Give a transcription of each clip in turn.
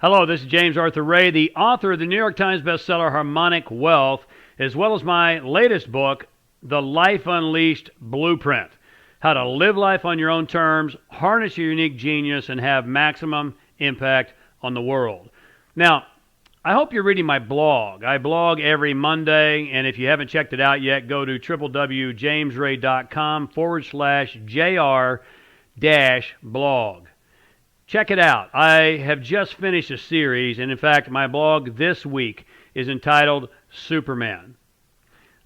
Hello, this is James Arthur Ray, the author of the New York Times bestseller Harmonic Wealth, as well as my latest book, The Life Unleashed Blueprint: How to Live Life on Your Own Terms, Harness Your Unique Genius, and Have Maximum Impact on the World. Now, I hope you're reading my blog. I blog every Monday, and if you haven't checked it out yet, go to www.jamesray.com/jr-blog. Check it out. I have just finished a series, and in fact, my blog this week is entitled Superman.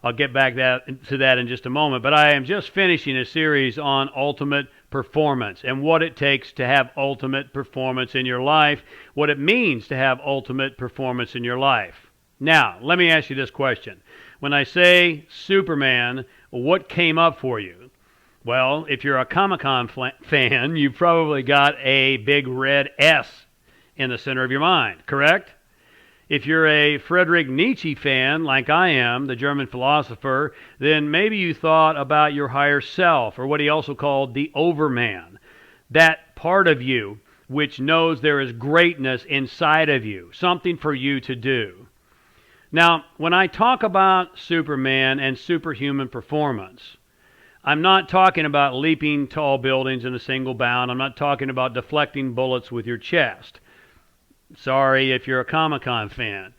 I'll get back to that in just a moment, but I am just finishing a series on ultimate performance and what it takes to have ultimate performance in your life, what it means to have ultimate performance in your life. Now, let me ask you this question. When I say Superman, what came up for you? Well, if you're a Comic-Con fan, you've probably got a big red S in the center of your mind, correct? If you're a Friedrich Nietzsche fan, like I am, the German philosopher, then maybe you thought about your higher self, or what he also called the Overman, that part of you which knows there is greatness inside of you, something for you to do. Now, when I talk about Superman and superhuman performance, I'm not talking about leaping tall buildings in a single bound. I'm not talking about deflecting bullets with your chest. Sorry if you're a Comic-Con fan.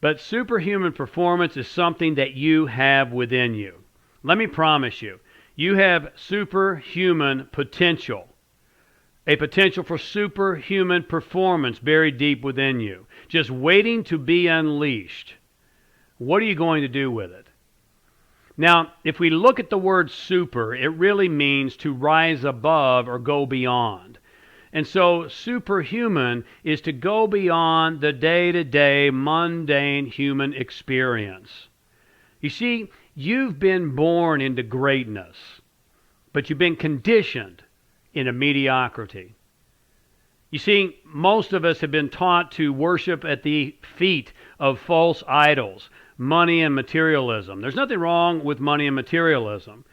But superhuman performance is something that you have within you. Let me promise you, you have superhuman potential. A potential for superhuman performance buried deep within you, just waiting to be unleashed. What are you going to do with it? Now, if we look at the word super, it really means to rise above or go beyond. And so superhuman is to go beyond the day-to-day mundane human experience. You see, you've been born into greatness, but you've been conditioned into mediocrity. You see, most of us have been taught to worship at the feet of false idols, money and materialism. There's nothing wrong with money and materialism.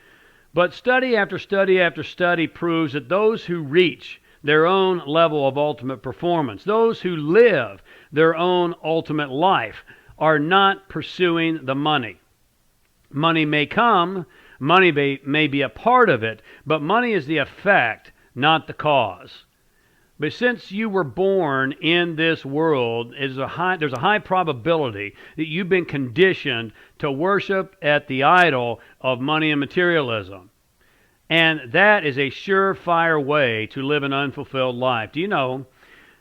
But study after study after study proves that those who reach their own level of ultimate performance, those who live their own ultimate life, are not pursuing the money. Money may come, money may be a part of it, but money is the effect, not the cause. But since you were born in this world, there's a high probability that you've been conditioned to worship at the idol of money and materialism. And that is a surefire way to live an unfulfilled life. Do you know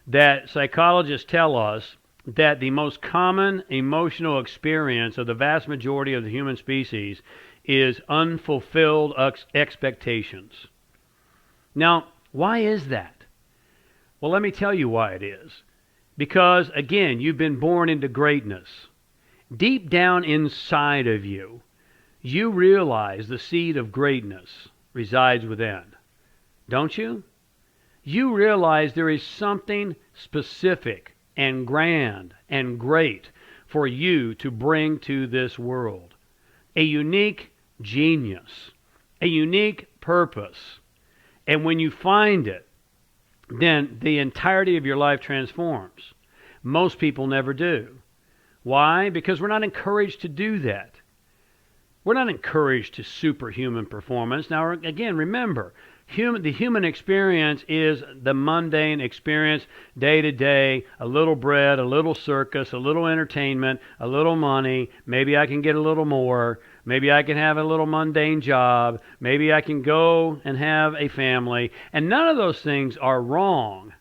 that psychologists tell us that the most common emotional experience of the vast majority of the human species is unfulfilled expectations? Now, why is that? Well, let me tell you why it is. Because, again, you've been born into greatness. Deep down inside of you, you realize the seed of greatness resides within. Don't you? You realize there is something specific and grand and great for you to bring to this world. A unique genius. A unique purpose. And when you find it, then the entirety of your life transforms. Most people never do. Why? Because we're not encouraged to do that. We're not encouraged to superhuman performance. Now, again, remember, the human experience is the mundane experience, day to day, a little bread, a little circus, a little entertainment, a little money. Maybe I can get a little more. Maybe I can have a little mundane job. Maybe I can go and have a family. And none of those things are wrong.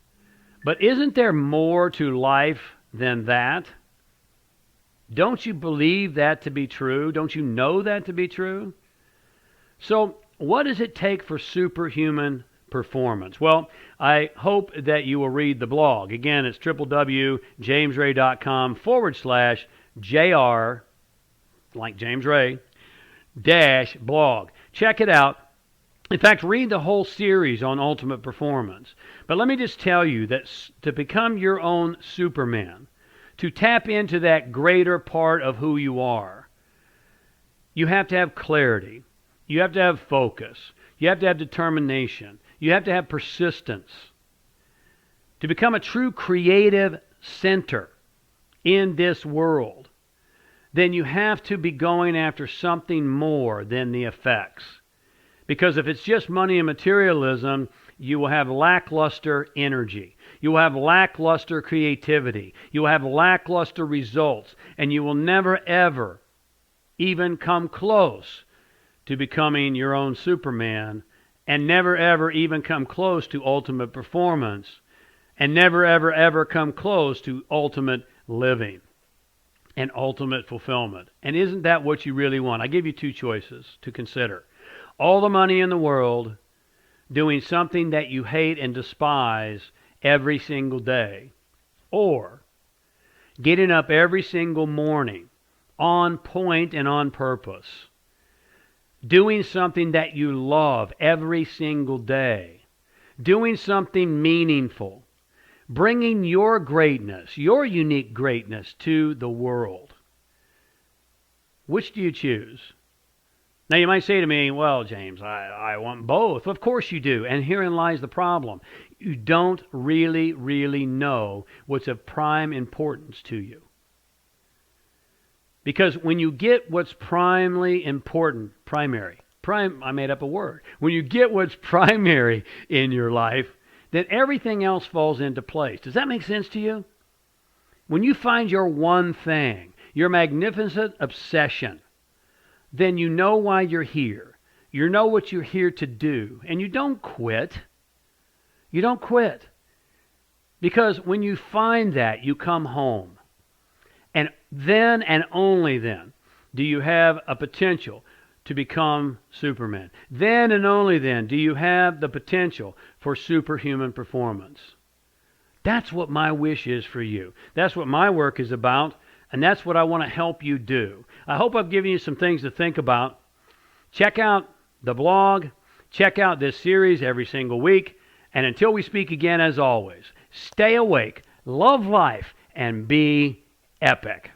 But isn't there more to life than that? Don't you believe that to be true? Don't you know that to be true? So, what does it take for superhuman performance? Well, I hope that you will read the blog. Again, it's www.jamesray.com/JR, like James Ray, -blog. Check it out. In fact, read the whole series on ultimate performance. But let me just tell you that to become your own Superman, to tap into that greater part of who you are, you have to have clarity. You have to have focus. You have to have determination. You have to have persistence. To become a true creative center in this world, then you have to be going after something more than the effects. Because if it's just money and materialism, you will have lackluster energy. You will have lackluster creativity. You will have lackluster results. And you will never, ever even come close to becoming your own Superman, and never, ever even come close to ultimate performance, and never, ever, ever come close to ultimate living and ultimate fulfillment. And isn't that what you really want? I give you two choices to consider. All the money in the world, doing something that you hate and despise every single day, or getting up every single morning on point and on purpose, doing something that you love every single day, doing something meaningful, bringing your greatness, your unique greatness to the world. Which do you choose? Now you might say to me, well, James, I want both. Of course you do. And herein lies the problem. You don't really know what's of prime importance to you. Because when you get what's primary, I made up a word. When you get what's primary in your life, then everything else falls into place. Does that make sense to you? When you find your one thing, your magnificent obsession, then you know why you're here. You know what you're here to do. And you don't quit. You don't quit. Because when you find that, you come home. And then and only then do you have a potential to become Superman. Then and only then do you have the potential for superhuman performance. That's what my wish is for you. That's what my work is about. And that's what I want to help you do. I hope I've given you some things to think about. Check out the blog. Check out this series every single week. And until we speak again, as always, stay awake, love life, and be epic.